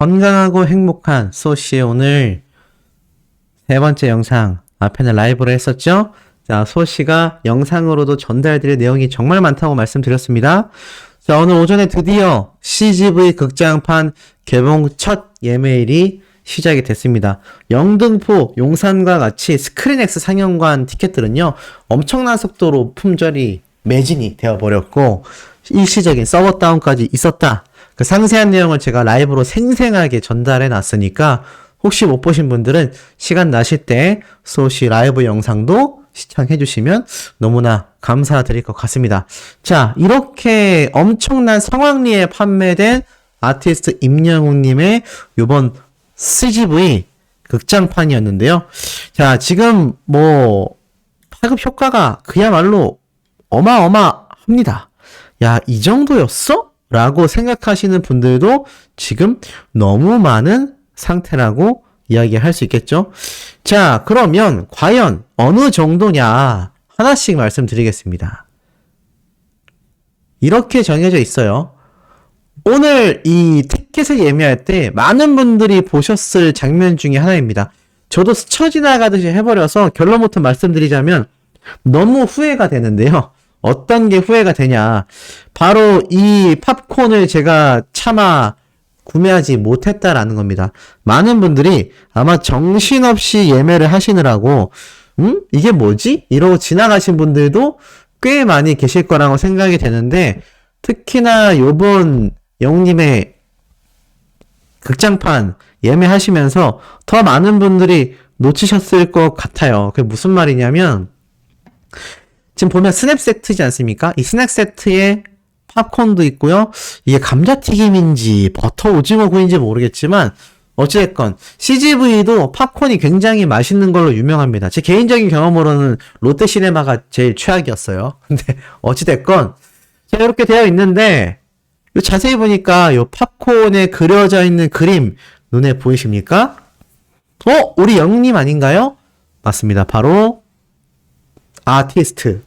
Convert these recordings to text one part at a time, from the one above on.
건강하고 행복한 소시의 오늘 세 번째 영상 앞에는 라이브로 했었죠? 자, 소시가 영상으로도 전달드릴 내용이 정말 많다고 말씀드렸습니다. 자, 오늘 오전에 드디어 CGV 극장판 개봉 첫 예매일이 시작이 됐습니다. 영등포, 용산과 같이 스크린X 상영관 티켓들은요, 엄청난 속도로 품절이 매진이 되어버렸고, 일시적인 서버 다운까지 있었다. 그 상세한 내용을 제가 라이브로 생생하게 전달해 놨으니까, 혹시 못 보신 분들은 시간 나실 때 소시 라이브 영상도 시청해 주시면 너무나 감사드릴 것 같습니다. 자, 이렇게 엄청난 성황리에 판매된 아티스트 임영웅님의 요번 CGV 극장판이었는데요. 자, 지금 파급 효과가 그야말로 어마어마합니다. 야, 이 정도였어? 라고 생각하시는 분들도 지금 너무 많은 상태라고 이야기할 수 있겠죠. 자, 그러면 과연 어느 정도냐 하나씩 말씀드리겠습니다. 이렇게 정해져 있어요. 오늘 이 티켓을 예매할 때 많은 분들이 보셨을 장면 중에 하나입니다. 저도 스쳐 지나가듯이 해버려서 결론부터 말씀드리자면 너무 후회가 되는데요. 어떤 게 후회가 되냐. 바로 이 팝콘을 제가 차마 구매하지 못했다라는 겁니다. 많은 분들이 아마 정신없이 예매를 하시느라고 이게 뭐지? 이러고 지나가신 분들도 꽤 많이 계실 거라고 생각이 되는데, 특히나 요번 영웅님의 극장판 예매하시면서 더 많은 분들이 놓치셨을 것 같아요. 그게 무슨 말이냐면, 지금 보면 스냅 세트지 않습니까? 이 스낵 세트에 팝콘도 있고요. 이게 감자튀김인지 버터 오징어 구이인지 모르겠지만 어찌됐건 CGV도 팝콘이 굉장히 맛있는 걸로 유명합니다. 제 개인적인 경험으로는 롯데시네마가 제일 최악이었어요. 근데 어찌됐건 자, 이렇게 되어 있는데 자세히 보니까 요 팝콘에 그려져 있는 그림 눈에 보이십니까? 우리 영님 아닌가요? 맞습니다. 바로 아티스트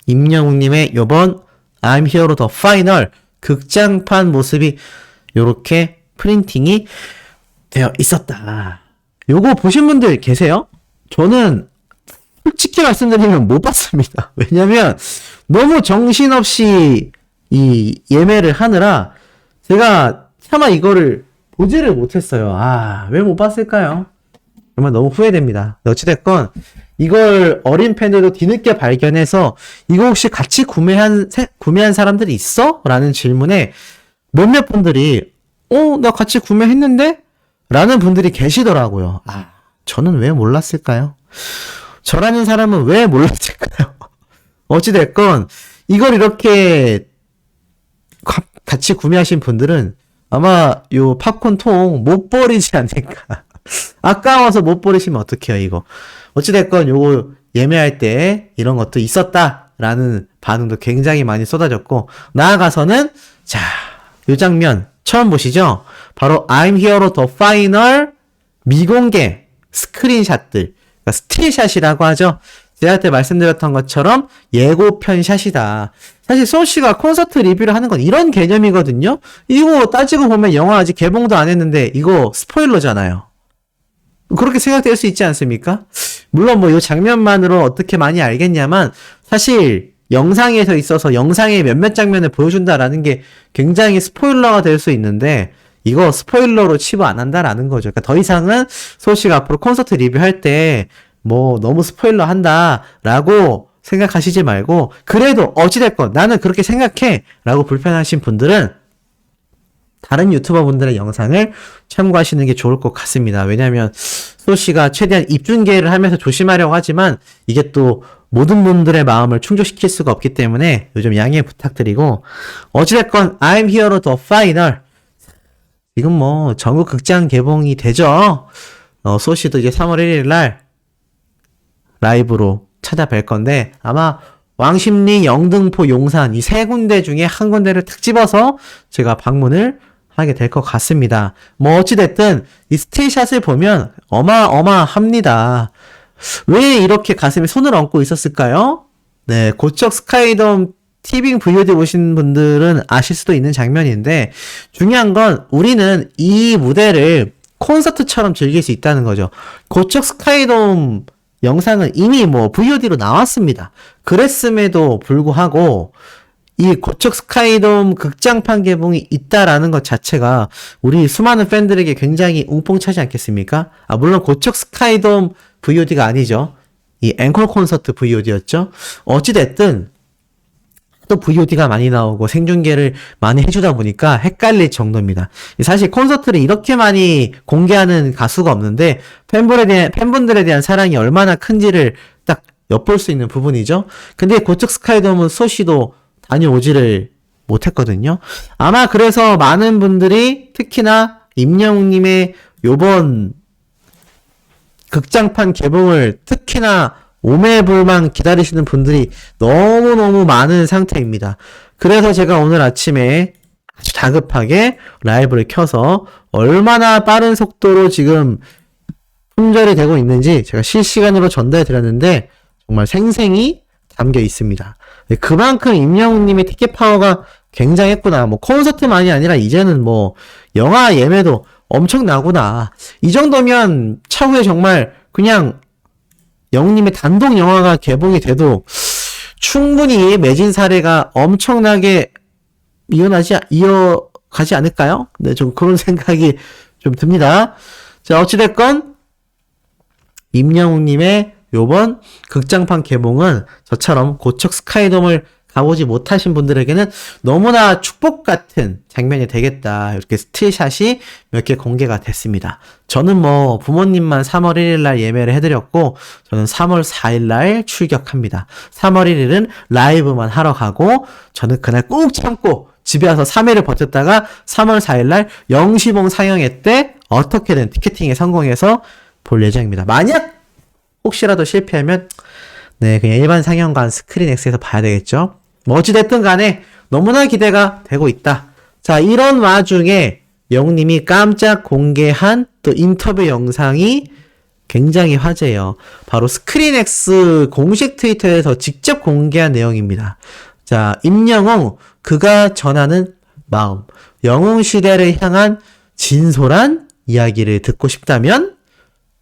임영웅님의 요번 I'm Hero The Final 극장판 모습이 요렇게 프린팅이 되어 있었다. 요거 보신 분들 계세요? 저는 솔직히 말씀드리면 못 봤습니다. 왜냐면 너무 정신없이 이 예매를 하느라 제가 차마 이거를 보지를 못했어요. 아, 왜 못 봤을까요? 정말 너무 후회됩니다. 어찌됐건 이걸 어린 팬들도 뒤늦게 발견해서 이거 혹시 같이 구매한 사람들이 있어? 라는 질문에 몇몇 분들이 나 같이 구매했는데? 라는 분들이 계시더라고요. 아, 저는 왜 몰랐을까요? 저라는 사람은 왜 몰랐을까요? 어찌됐건 이걸 이렇게 같이 구매하신 분들은 아마 요 팝콘 통 못 버리지 않을까. 아까워서 못 버리시면 어떡해요, 이거. 어찌됐건 요거 예매할 때 이런 것도 있었다라는 반응도 굉장히 많이 쏟아졌고, 나아가서는 자, 요 장면 처음 보시죠? 바로 I'm Hero The Final 미공개 스크린샷들, 그러니까 스틸샷이라고 하죠. 제가 그때 말씀드렸던 것처럼 예고편 샷이다. 사실 소시가 콘서트 리뷰를 하는 건 이런 개념이거든요. 이거 따지고 보면 영화 아직 개봉도 안 했는데 이거 스포일러잖아요. 그렇게 생각될 수 있지 않습니까? 물론 이 장면만으로 어떻게 많이 알겠냐만, 사실 영상에서 있어서 영상의 몇몇 장면을 보여준다라는 게 굉장히 스포일러가 될 수 있는데, 이거 스포일러로 치부 안 한다라는 거죠. 그러니까 더 이상은 소시가 앞으로 콘서트 리뷰할 때 너무 스포일러 한다라고 생각하시지 말고, 그래도 어찌됐건 나는 그렇게 생각해 라고 불편하신 분들은 다른 유튜버 분들의 영상을 참고하시는 게 좋을 것 같습니다. 왜냐하면 소시가 최대한 입중계를 하면서 조심하려고 하지만 이게 또 모든 분들의 마음을 충족시킬 수가 없기 때문에 요즘 양해 부탁드리고, 어찌됐건 I'm Hero The Final 지금 전국 극장 개봉이 되죠. 소시도 이제 3월 1일 날 라이브로 찾아뵐 건데, 아마 왕십리, 영등포, 용산 이 세 군데 중에 한 군데를 탁 집어서 제가 방문을 하게 될 것 같습니다. 어찌됐든 이 스틸샷을 보면 어마어마합니다. 왜 이렇게 가슴에 손을 얹고 있었을까요? 네, 고척 스카이돔 티빙 VOD 보신 분들은 아실 수도 있는 장면인데, 중요한 건 우리는 이 무대를 콘서트처럼 즐길 수 있다는 거죠. 고척 스카이돔 영상은 이미 뭐 VOD로 나왔습니다. 그랬음에도 불구하고 이 고척 스카이돔 극장판 개봉이 있다라는 것 자체가 우리 수많은 팬들에게 굉장히 웅뽕차지 않겠습니까? 물론 고척 스카이돔 VOD가 아니죠. 이 앵콜 콘서트 VOD였죠. 어찌됐든 또 VOD가 많이 나오고 생중계를 많이 해주다 보니까 헷갈릴 정도입니다. 사실 콘서트를 이렇게 많이 공개하는 가수가 없는데 팬분들에 대한 사랑이 얼마나 큰지를 딱 엿볼 수 있는 부분이죠. 근데 고척 스카이돔은 소시도 다녀오지를 못했거든요. 아마 그래서 많은 분들이 특히나 임영웅님의 요번 극장판 개봉을 특히나 오매불망 기다리시는 분들이 너무너무 많은 상태입니다. 그래서 제가 오늘 아침에 아주 다급하게 라이브를 켜서 얼마나 빠른 속도로 지금 품절이 되고 있는지 제가 실시간으로 전달해 드렸는데 정말 생생히 담겨 있습니다. 그만큼 임영웅님의 티켓 파워가 굉장했구나. 뭐 콘서트만이 아니라 이제는 뭐 영화 예매도 엄청나구나. 이 정도면 차후에 정말 그냥 영웅님의 단독 영화가 개봉이 돼도 충분히 매진 사례가 엄청나게 이어가지 않을까요? 네, 좀 그런 생각이 좀 듭니다. 자, 어찌됐건 임영웅님의 요번 극장판 개봉은 저처럼 고척 스카이돔을 가보지 못하신 분들에게는 너무나 축복 같은 장면이 되겠다. 이렇게 스틸샷이 몇 개 공개가 됐습니다. 저는 뭐 부모님만 3월 1일 날 예매를 해드렸고 저는 3월 4일 날 출격합니다. 3월 1일은 라이브만 하러 가고 저는 그날 꾹 참고 집에 와서 3일을 버텼다가 3월 4일 날 영시봉 상영회 때 어떻게든 티켓팅에 성공해서 볼 예정입니다. 만약 혹시라도 실패하면 네, 그냥 일반 상영관 스크린X에서 봐야 되겠죠. 뭐 어찌됐든 간에 너무나 기대가 되고 있다. 자, 이런 와중에 영웅님이 깜짝 공개한 또 인터뷰 영상이 굉장히 화제예요. 바로 스크린X 공식 트위터에서 직접 공개한 내용입니다. 자, 임영웅, 그가 전하는 마음, 영웅 시대를 향한 진솔한 이야기를 듣고 싶다면?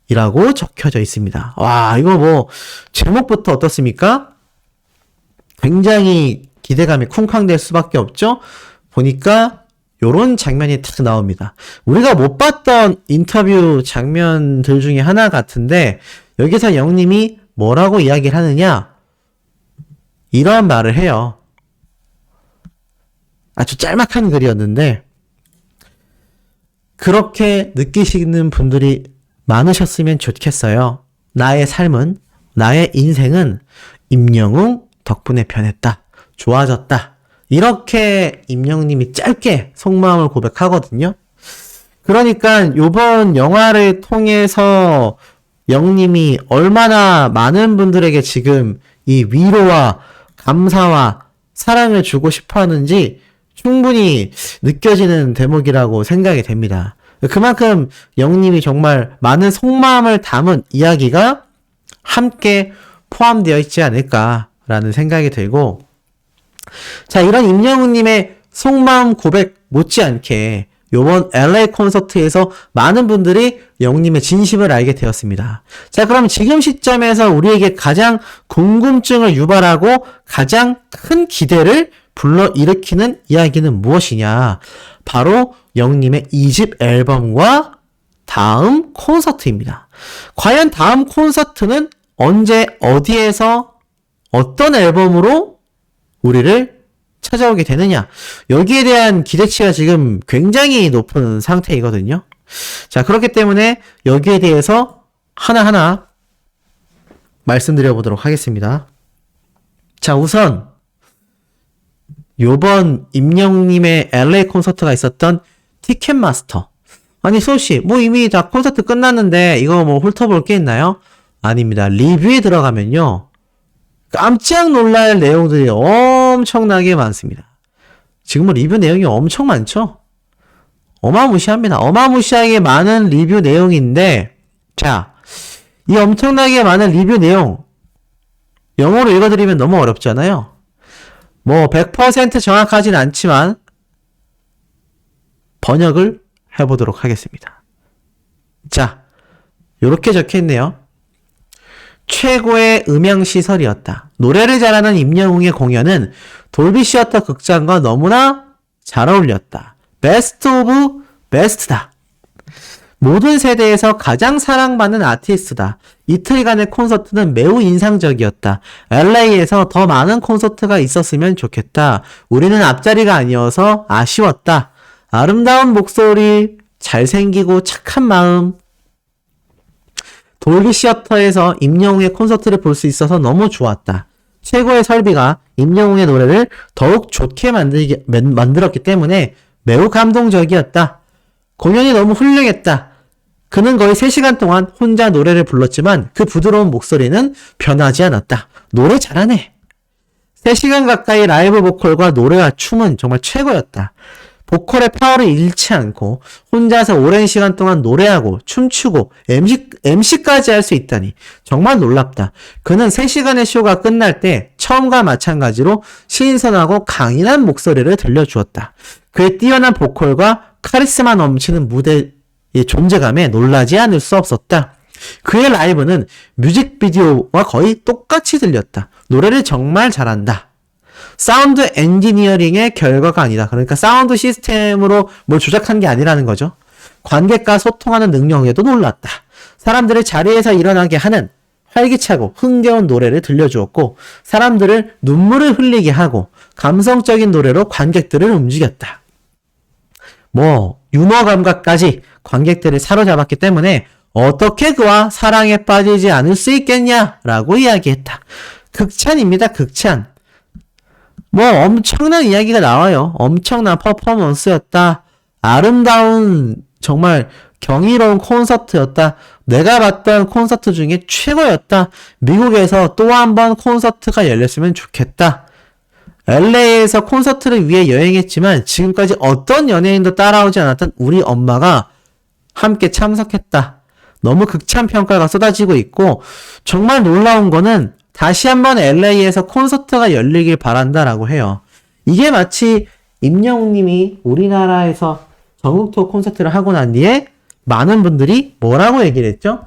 이라고 적혀져 있습니다. 와, 이거 뭐 제목부터 어떻습니까? 굉장히 기대감이 쿵쾅될 수밖에 없죠? 보니까 요런 장면이 탁 나옵니다. 우리가 못 봤던 인터뷰 장면들 중에 하나 같은데 여기서 영님이 뭐라고 이야기를 하느냐? 이러한 말을 해요. 아주 짤막한 글이었는데 그렇게 느끼시는 분들이 많으셨으면 좋겠어요. 나의 삶은, 나의 인생은 임영웅 덕분에 변했다. 좋아졌다. 이렇게 임영웅님이 짧게 속마음을 고백하거든요. 그러니까 요번 영화를 통해서 영웅님이 얼마나 많은 분들에게 지금 이 위로와 감사와 사랑을 주고 싶어 하는지 충분히 느껴지는 대목이라고 생각이 됩니다. 그만큼 영웅님이 정말 많은 속마음을 담은 이야기가 함께 포함되어 있지 않을까라는 생각이 들고, 자, 이런 임영웅님의 속마음 고백 못지않게 요번 LA 콘서트에서 많은 분들이 영웅님의 진심을 알게 되었습니다. 자, 그럼 지금 시점에서 우리에게 가장 궁금증을 유발하고 가장 큰 기대를 불러일으키는 이야기는 무엇이냐? 바로 영웅님의 2집 앨범과 다음 콘서트입니다. 과연 다음 콘서트는 언제 어디에서 어떤 앨범으로 우리를 찾아오게 되느냐? 여기에 대한 기대치가 지금 굉장히 높은 상태이거든요. 자, 그렇기 때문에 여기에 대해서 하나하나 말씀드려 보도록 하겠습니다. 자, 우선 요번 임영웅님의 LA 콘서트가 있었던 티켓마스터. 아니, 소씨, 뭐 이미 다 콘서트 끝났는데 이거 뭐 훑어볼 게 있나요? 아닙니다. 리뷰에 들어가면요, 깜짝 놀랄 내용들이 엄청나게 많습니다. 지금은 리뷰 내용이 엄청 많죠? 어마무시합니다. 어마무시하게 많은 리뷰 내용인데, 자, 이 엄청나게 많은 리뷰 내용 영어로 읽어드리면 너무 어렵잖아요. 뭐 100% 정확하진 않지만 번역을 해보도록 하겠습니다. 자, 요렇게 적혀있네요. 최고의 음향시설이었다. 노래를 잘하는 임영웅의 공연은 돌비 시어터 극장과 너무나 잘 어울렸다. 베스트 오브 베스트다. 모든 세대에서 가장 사랑받는 아티스트다. 이틀간의 콘서트는 매우 인상적이었다. LA에서 더 많은 콘서트가 있었으면 좋겠다. 우리는 앞자리가 아니어서 아쉬웠다. 아름다운 목소리, 잘생기고 착한 마음. 돌비 시어터에서 임영웅의 콘서트를 볼 수 있어서 너무 좋았다. 최고의 설비가 임영웅의 노래를 더욱 좋게 만들었기 때문에 매우 감동적이었다. 공연이 너무 훌륭했다. 그는 거의 3시간 동안 혼자 노래를 불렀지만 그 부드러운 목소리는 변하지 않았다. 노래 잘하네. 3시간 가까이 라이브 보컬과 노래와 춤은 정말 최고였다. 보컬의 파워를 잃지 않고 혼자서 오랜 시간 동안 노래하고 춤추고 MC까지 할 수 있다니 정말 놀랍다. 그는 3시간의 쇼가 끝날 때 처음과 마찬가지로 신선하고 강인한 목소리를 들려주었다. 그의 뛰어난 보컬과 카리스마 넘치는 무대의 존재감에 놀라지 않을 수 없었다. 그의 라이브는 뮤직비디오와 거의 똑같이 들렸다. 노래를 정말 잘한다. 사운드 엔지니어링의 결과가 아니다. 그러니까 사운드 시스템으로 뭘 조작한 게 아니라는 거죠. 관객과 소통하는 능력에도 놀랐다. 사람들을 자리에서 일어나게 하는 활기차고 흥겨운 노래를 들려주었고 사람들을 눈물을 흘리게 하고 감성적인 노래로 관객들을 움직였다. 유머 감각까지 관객들을 사로잡았기 때문에 어떻게 그와 사랑에 빠지지 않을 수 있겠냐라고 이야기했다. 극찬입니다. 극찬. 엄청난 이야기가 나와요. 엄청난 퍼포먼스였다. 아름다운 정말 경이로운 콘서트였다. 내가 봤던 콘서트 중에 최고였다. 미국에서 또 한 번 콘서트가 열렸으면 좋겠다. LA에서 콘서트를 위해 여행했지만 지금까지 어떤 연예인도 따라오지 않았던 우리 엄마가 함께 참석했다. 너무 극찬 평가가 쏟아지고 있고 정말 놀라운 거는 다시 한번 LA에서 콘서트가 열리길 바란다라고 해요. 이게 마치 임영웅님이 우리나라에서 전국 투어 콘서트를 하고 난 뒤에 많은 분들이 뭐라고 얘기를 했죠?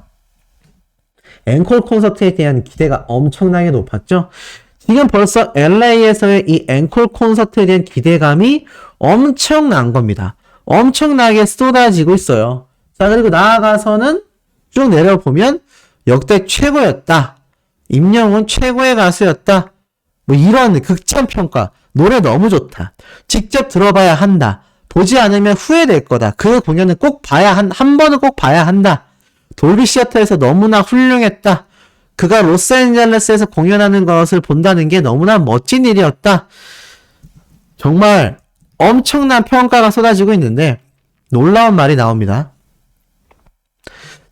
앵콜 콘서트에 대한 기대가 엄청나게 높았죠? 지금 벌써 LA에서의 이 앵콜 콘서트에 대한 기대감이 엄청난 겁니다. 엄청나게 쏟아지고 있어요. 자, 그리고 나아가서는 쭉 내려보면 역대 최고였다. 임영웅은 최고의 가수였다. 이런 극찬평가. 노래 너무 좋다. 직접 들어봐야 한다. 보지 않으면 후회될 거다. 그 공연은 꼭 한 번은 꼭 봐야 한다. 돌비 시어터에서 너무나 훌륭했다. 그가 로스앤젤레스에서 공연하는 것을 본다는 게 너무나 멋진 일이었다. 정말 엄청난 평가가 쏟아지고 있는데 놀라운 말이 나옵니다.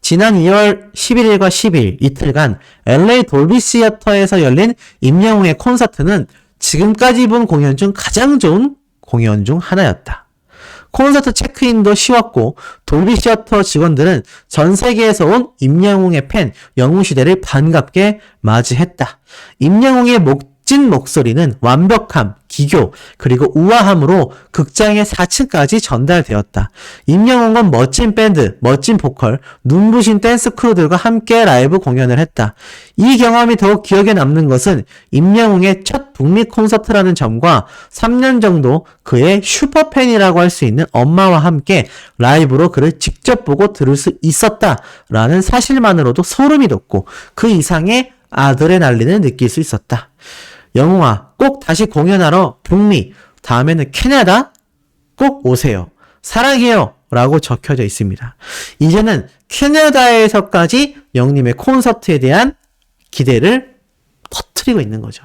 지난 2월 11일과 10일 이틀간 LA 돌비 시어터에서 열린 임영웅의 콘서트는 지금까지 본 공연 중 가장 좋은 공연 중 하나였다. 콘서트 체크인도 쉬웠고 돌비 시어터 직원들은 전 세계에서 온 임영웅의 팬 영웅시대를 반갑게 맞이했다. 임영웅의 멋진 목소리는 완벽함, 기교, 그리고 우아함으로 극장의 4층까지 전달되었다. 임영웅은 멋진 밴드, 멋진 보컬, 눈부신 댄스 크루들과 함께 라이브 공연을 했다. 이 경험이 더욱 기억에 남는 것은 임영웅의 첫 북미 콘서트라는 점과 3년 정도 그의 슈퍼팬이라고 할 수 있는 엄마와 함께 라이브로 그를 직접 보고 들을 수 있었다라는 사실만으로도 소름이 돋고 그 이상의 아드레날린을 느낄 수 있었다. 영웅아, 꼭 다시 공연하러 북미, 다음에는 캐나다 꼭 오세요. 사랑해요. 라고 적혀져 있습니다. 이제는 캐나다에서까지 영님의 콘서트에 대한 기대를 퍼뜨리고 있는 거죠.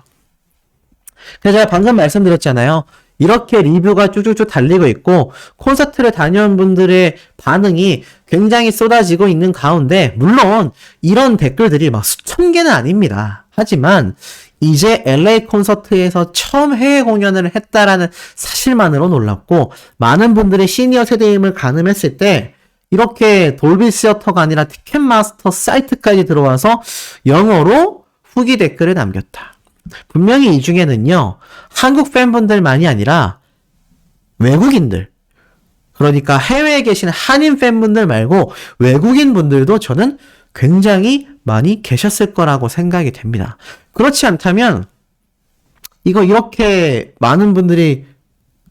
그래서 제가 방금 말씀드렸잖아요. 이렇게 리뷰가 쭉쭉쭉 달리고 있고 콘서트를 다녀온 분들의 반응이 굉장히 쏟아지고 있는 가운데 물론 이런 댓글들이 막 수천 개는 아닙니다. 하지만 이제 LA 콘서트에서 처음 해외 공연을 했다라는 사실만으로 놀랍고 많은 분들이 시니어 세대임을 가늠했을 때 이렇게 돌비 시어터가 아니라 티켓마스터 사이트까지 들어와서 영어로 후기 댓글을 남겼다. 분명히 이 중에는요, 한국 팬분들만이 아니라 외국인들, 그러니까 해외에 계신 한인 팬분들 말고 외국인 분들도 저는 굉장히 많이 계셨을 거라고 생각이 됩니다. 그렇지 않다면 이거 이렇게 많은 분들이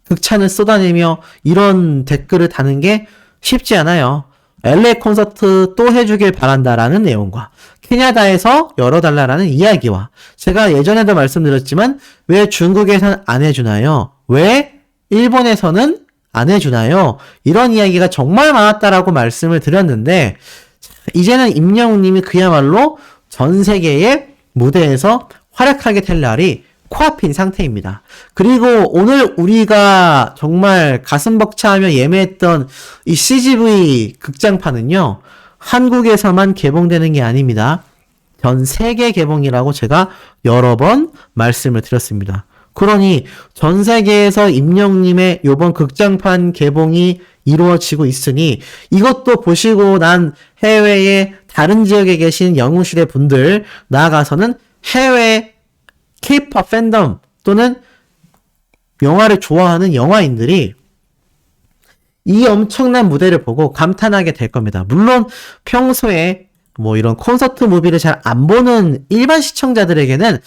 극찬을 쏟아내며 이런 댓글을 다는 게 쉽지 않아요. LA 콘서트 또 해주길 바란다라는 내용과 캐나다에서 열어달라라는 이야기와 제가 예전에도 말씀드렸지만 왜 중국에선 안 해주나요? 왜 일본에서는 안 해주나요? 이런 이야기가 정말 많았다라고 말씀을 드렸는데 이제는 임영웅님이 그야말로 전 세계의 무대에서 활약하게 될 날이 코앞인 상태입니다. 그리고 오늘 우리가 정말 가슴 벅차하며 예매했던 이 CGV 극장판은요, 한국에서만 개봉되는 게 아닙니다. 전 세계 개봉이라고 제가 여러 번 말씀을 드렸습니다. 그러니 전 세계에서 임영웅님의 요번 극장판 개봉이 이루어지고 있으니 이것도 보시고 난 해외의 다른 지역에 계신 영웅시대 분들, 나아가서는 해외 K-pop 팬덤 또는 영화를 좋아하는 영화인들이 이 엄청난 무대를 보고 감탄하게 될 겁니다. 물론 평소에 뭐 이런 콘서트 무비를 잘 안 보는 일반 시청자들에게는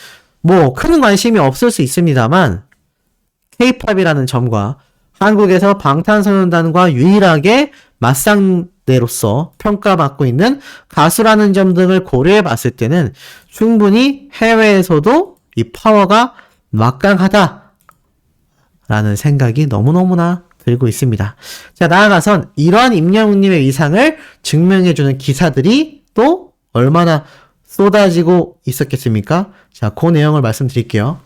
뭐 큰 관심이 없을 수 있습니다만 K-팝이라는 점과 한국에서 방탄소년단과 유일하게 맞상대로서 평가받고 있는 가수라는 점 등을 고려해 봤을 때는 충분히 해외에서도 이 파워가 막강하다라는 생각이 너무너무나 들고 있습니다. 자, 나아가선 이러한 임영웅님의 위상을 증명해주는 기사들이 또 얼마나 쏟아지고 있었겠습니까? 자, 그 내용을 말씀드릴게요.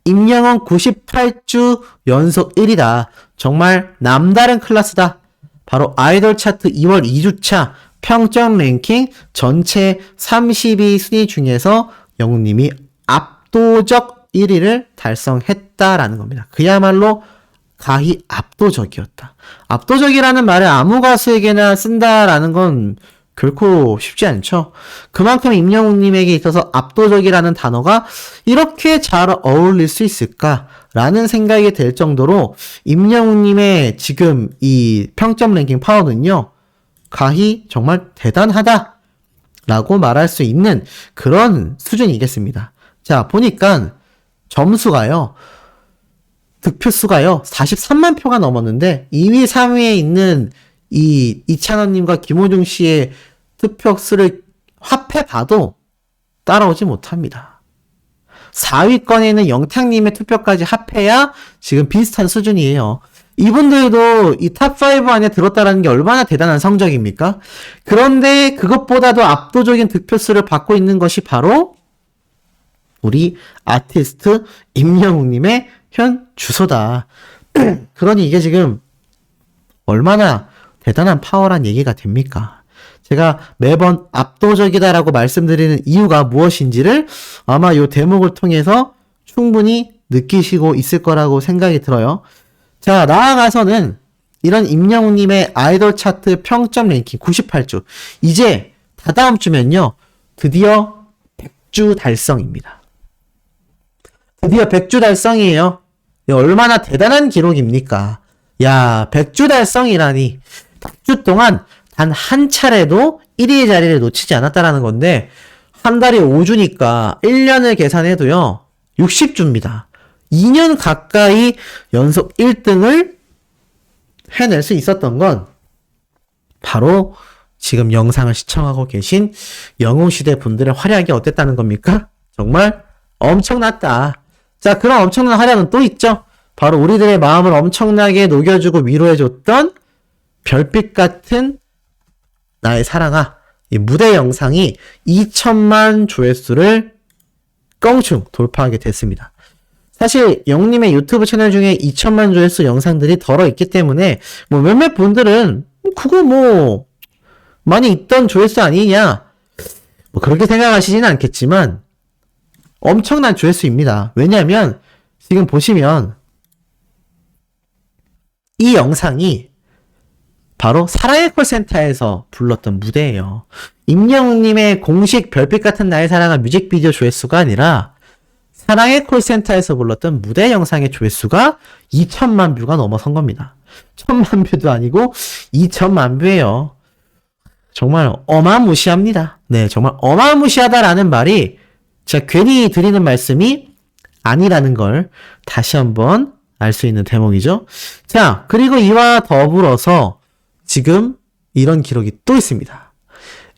임영웅 98주 연속 1위다. 정말 남다른 클래스다. 바로 아이돌 차트 2월 2주차 평점 랭킹 전체 30위 순위 중에서 영웅님이 압도적 1위를 달성했다라는 겁니다. 그야말로 가히 압도적이었다. 압도적이라는 말을 아무 가수에게나 쓴다라는 건 결코 쉽지 않죠. 그만큼 임영웅님에게 있어서 압도적이라는 단어가 이렇게 잘 어울릴 수 있을까라는 생각이 들 정도로 임영웅님의 지금 이 평점 랭킹 파워는요, 가히 정말 대단하다라고 말할 수 있는 그런 수준이겠습니다. 자, 보니까 점수가요, 득표수가요 43만 표가 넘었는데 2위, 3위에 있는 이 이찬원님과 김호중 씨의 투표수를 합해봐도 따라오지 못합니다. 4위권에 있는 영탁님의 투표까지 합해야 지금 비슷한 수준이에요. 이분들도 이 탑5 안에 들었다는 게 얼마나 대단한 성적입니까? 그런데 그것보다도 압도적인 득표수를 받고 있는 것이 바로 우리 아티스트 임영웅님의 현 주소다. 그러니 이게 지금 얼마나 대단한 파워란 얘기가 됩니까? 제가 매번 압도적이다라고 말씀드리는 이유가 무엇인지를 아마 이 대목을 통해서 충분히 느끼시고 있을 거라고 생각이 들어요. 자, 나아가서는 이런 임영웅님의 아이돌 차트 평점 랭킹 98주. 이제 다다음 주면요, 드디어 100주 달성입니다. 드디어 100주 달성이에요. 얼마나 대단한 기록입니까? 야, 100주 달성이라니. 100주 동안 단 한 차례도 1위의 자리를 놓치지 않았다라는 건데, 한 달이 5주니까 1년을 계산해도요, 60주입니다. 2년 가까이 연속 1등을 해낼 수 있었던 건 바로 지금 영상을 시청하고 계신 영웅시대 분들의 활약이 어땠다는 겁니까? 정말 엄청났다. 자, 그런 엄청난 활약은 또 있죠. 바로 우리들의 마음을 엄청나게 녹여주고 위로해줬던 별빛 같은 나의 사랑아, 이 무대 영상이 2천만 조회수를 껑충 돌파하게 됐습니다. 사실 영웅님의 유튜브 채널 중에 2천만 조회수 영상들이 덜어 있기 때문에 뭐 몇몇 분들은 그거 뭐 많이 있던 조회수 아니냐, 뭐 그렇게 생각하시지는 않겠지만 엄청난 조회수입니다. 왜냐하면 지금 보시면 이 영상이 바로 사랑의 콜센터에서 불렀던 무대예요. 임영웅님의 공식 별빛 같은 나의 사랑은 뮤직비디오 조회수가 아니라 사랑의 콜센터에서 불렀던 무대 영상의 조회수가 2천만 뷰가 넘어선 겁니다. 1,000만 뷰도 아니고 2천만 뷰예요. 정말 어마무시합니다. 네, 정말 어마무시하다라는 말이 제가 괜히 드리는 말씀이 아니라는 걸 다시 한번 알 수 있는 대목이죠. 자, 그리고 이와 더불어서 지금 이런 기록이 또 있습니다.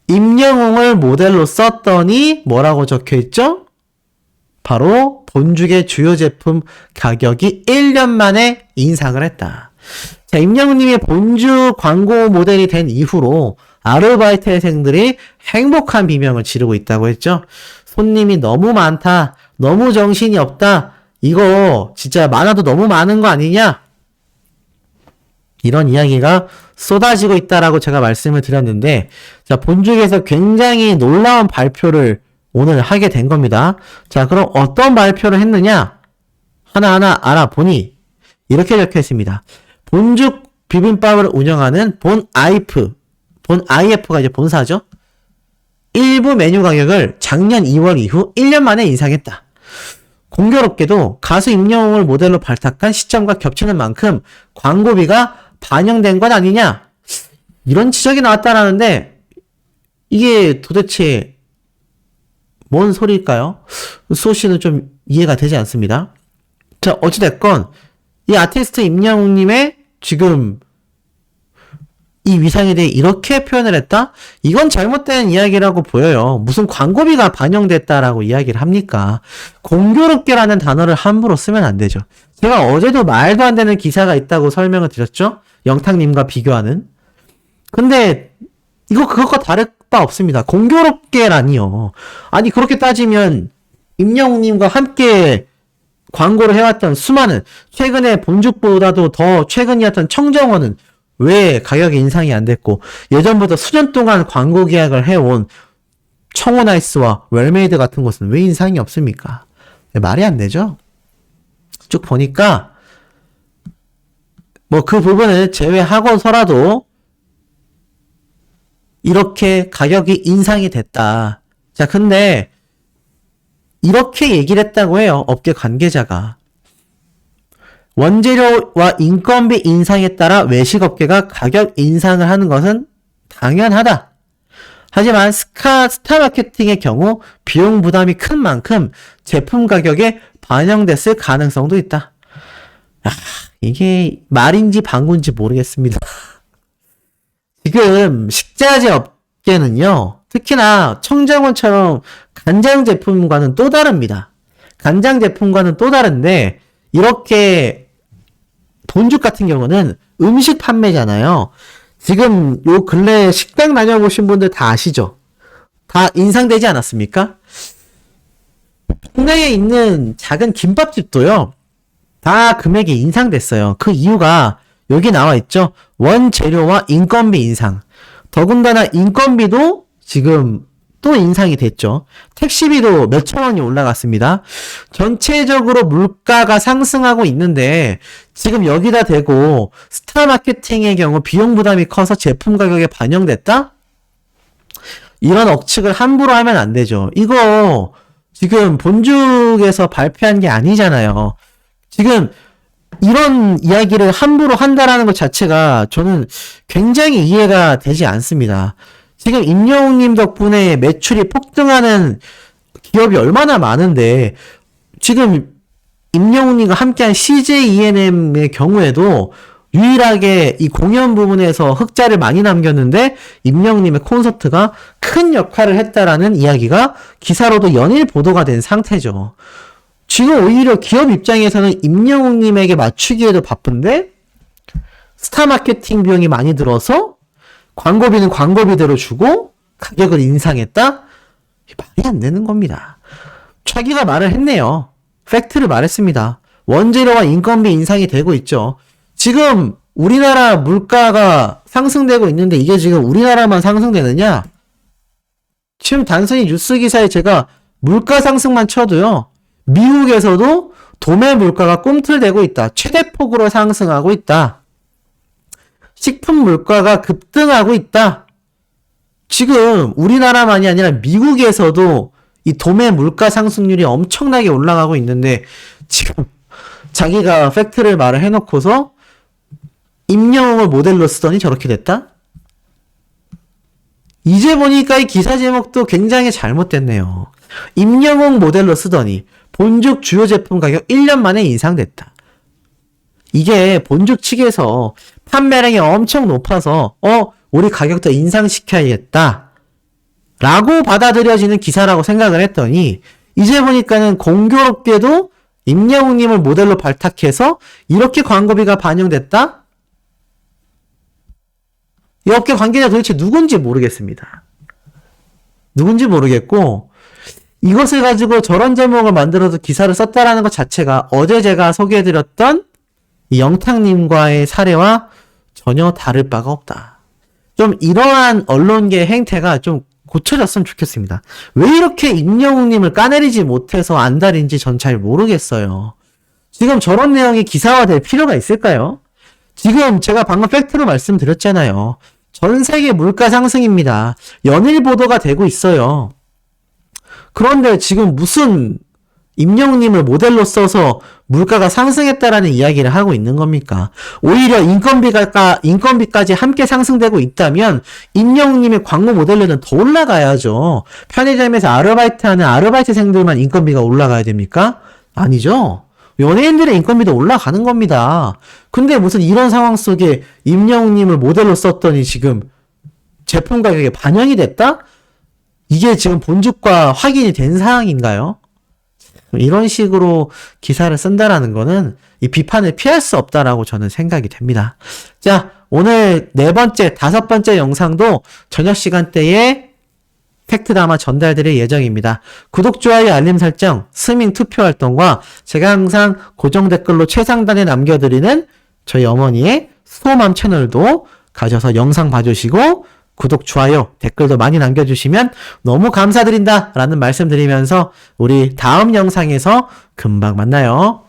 임영웅을 모델로 썼더니 뭐라고 적혀있죠? 바로 본죽의 주요 제품 가격이 1년 만에 인상을 했다. 자, 임영웅님이 본죽 광고 모델이 된 이후로 아르바이트생들이 행복한 비명을 지르고 있다고 했죠. 손님이 너무 많다. 너무 정신이 없다. 이거 진짜 많아도 너무 많은 거 아니냐? 이런 이야기가 쏟아지고 있다라고 제가 말씀을 드렸는데, 자, 본죽에서 굉장히 놀라운 발표를 오늘 하게 된 겁니다. 자, 그럼 어떤 발표를 했느냐? 하나하나 알아보니 이렇게 적혀 있습니다. 본죽 비빔밥을 운영하는 IF가 이제 본사죠. 일부 메뉴 가격을 작년 2월 이후 1년 만에 인상했다. 공교롭게도 가수 임영웅을 모델로 발탁한 시점과 겹치는 만큼 광고비가 반영된 건 아니냐? 이런 지적이 나왔다라는데 이게 도대체 뭔 소리일까요? 소시는 좀 이해가 되지 않습니다. 자, 어찌됐건 이 아티스트 임영웅님의 지금 이 위상에 대해 이렇게 표현을 했다? 이건 잘못된 이야기라고 보여요. 무슨 광고비가 반영됐다라고 이야기를 합니까? 공교롭게라는 단어를 함부로 쓰면 안 되죠. 제가 어제도 말도 안 되는 기사가 있다고 설명을 드렸죠? 영탁님과 비교하는. 근데 이거 그것과 다를 바 없습니다. 공교롭게라니요. 아니 그렇게 따지면 임영웅님과 함께 광고를 해왔던 수많은 최근에 본죽보다도 더 최근이었던 청정원은 왜 가격이 인상이 안 됐고 예전부터 수년 동안 광고 계약을 해온 청호나이스와 웰메이드 같은 곳은 왜 인상이 없습니까? 말이 안 되죠? 쭉 보니까 뭐 그 부분을 제외하고서라도 이렇게 가격이 인상이 됐다. 자, 근데 이렇게 얘기를 했다고 해요. 업계 관계자가. 원재료와 인건비 인상에 따라 외식업계가 가격 인상을 하는 것은 당연하다. 하지만 스타마케팅의 경우 비용 부담이 큰 만큼 제품 가격에 반영됐을 가능성도 있다. 이게 말인지 방구인지 모르겠습니다. 지금 식자재 업계는요, 특히나 청정원처럼 간장 제품과는 또 다릅니다. 간장 제품과는 또 다른데, 이렇게 본죽 같은 경우는 음식 판매잖아요. 지금 요 근래 식당 다녀보신 분들 다 아시죠? 다 인상되지 않았습니까? 동네에 있는 작은 김밥집도요, 다 금액이 인상됐어요. 그 이유가 여기 나와 있죠. 원재료와 인건비 인상. 더군다나 인건비도 지금 또 인상이 됐죠. 택시비도 몇천 원이 올라갔습니다. 전체적으로 물가가 상승하고 있는데 지금 여기다 대고 스타 마케팅의 경우 비용 부담이 커서 제품 가격에 반영됐다? 이런 억측을 함부로 하면 안 되죠. 이거 지금 본죽에서 발표한 게 아니잖아요. 지금 이런 이야기를 함부로 한다라는 것 자체가 저는 굉장히 이해가 되지 않습니다. 지금 임영웅님 덕분에 매출이 폭등하는 기업이 얼마나 많은데 지금 임영웅님과 함께한 CJ ENM의 경우에도 유일하게 이 공연 부분에서 흑자를 많이 남겼는데 임영웅님의 콘서트가 큰 역할을 했다라는 이야기가 기사로도 연일 보도가 된 상태죠. 지금 오히려 기업 입장에서는 임영웅님에게 맞추기에도 바쁜데 스타 마케팅 비용이 많이 들어서 광고비는 광고비대로 주고 가격을 인상했다? 말이 안 되는 겁니다. 차기가 말을 했네요. 팩트를 말했습니다. 원재료와 인건비 인상이 되고 있죠. 지금 우리나라 물가가 상승되고 있는데 이게 지금 우리나라만 상승되느냐? 지금 단순히 뉴스 기사에 제가 물가 상승만 쳐도요. 미국에서도 도매 물가가 꿈틀대고 있다. 최대폭으로 상승하고 있다. 식품 물가가 급등하고 있다. 지금 우리나라만이 아니라 미국에서도 이 도매 물가 상승률이 엄청나게 올라가고 있는데 지금 자기가 팩트를 말을 해놓고서 임영웅을 모델로 쓰더니 저렇게 됐다? 이제 보니까 이 기사 제목도 굉장히 잘못됐네요. 임영웅 모델로 쓰더니 본죽 주요 제품 가격 1년 만에 인상됐다. 이게 본죽 측에서 판매량이 엄청 높아서 우리 가격도 인상시켜야겠다 라고 받아들여지는 기사라고 생각을 했더니 이제 보니까는 공교롭게도 임영웅님을 모델로 발탁해서 이렇게 광고비가 반영됐다? 이 업계 관계자 도대체 누군지 모르겠습니다. 누군지 모르겠고 이것을 가지고 저런 제목을 만들어서 기사를 썼다라는 것 자체가 어제 제가 소개해드렸던 이 영탁님과의 사례와 전혀 다를 바가 없다. 좀 이러한 언론계 행태가 좀 고쳐졌으면 좋겠습니다. 왜 이렇게 임영웅님을 까내리지 못해서 안달인지 전 잘 모르겠어요. 지금 저런 내용이 기사화될 필요가 있을까요? 지금 제가 방금 팩트로 말씀드렸잖아요. 전 세계 물가 상승입니다. 연일 보도가 되고 있어요. 그런데 지금 무슨 임영웅님을 모델로 써서 물가가 상승했다라는 이야기를 하고 있는 겁니까? 오히려 인건비까지 함께 상승되고 있다면 임영웅님의 광고 모델료는 더 올라가야죠. 편의점에서 아르바이트하는 아르바이트생들만 인건비가 올라가야 됩니까? 아니죠. 연예인들의 인건비도 올라가는 겁니다. 근데 무슨 이런 상황 속에 임영웅님을 모델로 썼더니 지금 제품 가격에 반영이 됐다? 이게 지금 본죽과 확인이 된 사항인가요? 이런 식으로 기사를 쓴다라는 거는 이 비판을 피할 수 없다라고 저는 생각이 됩니다. 자, 오늘 다섯 번째 영상도 저녁 시간대에 팩트 담아 전달드릴 예정입니다. 구독, 좋아요, 알림 설정, 스밍 투표 활동과 제가 항상 고정 댓글로 최상단에 남겨드리는 저희 어머니의 소맘 채널도 가셔서 영상 봐주시고 구독, 좋아요, 댓글도 많이 남겨주시면 너무 감사드린다 라는 말씀 드리면서 우리 다음 영상에서 금방 만나요.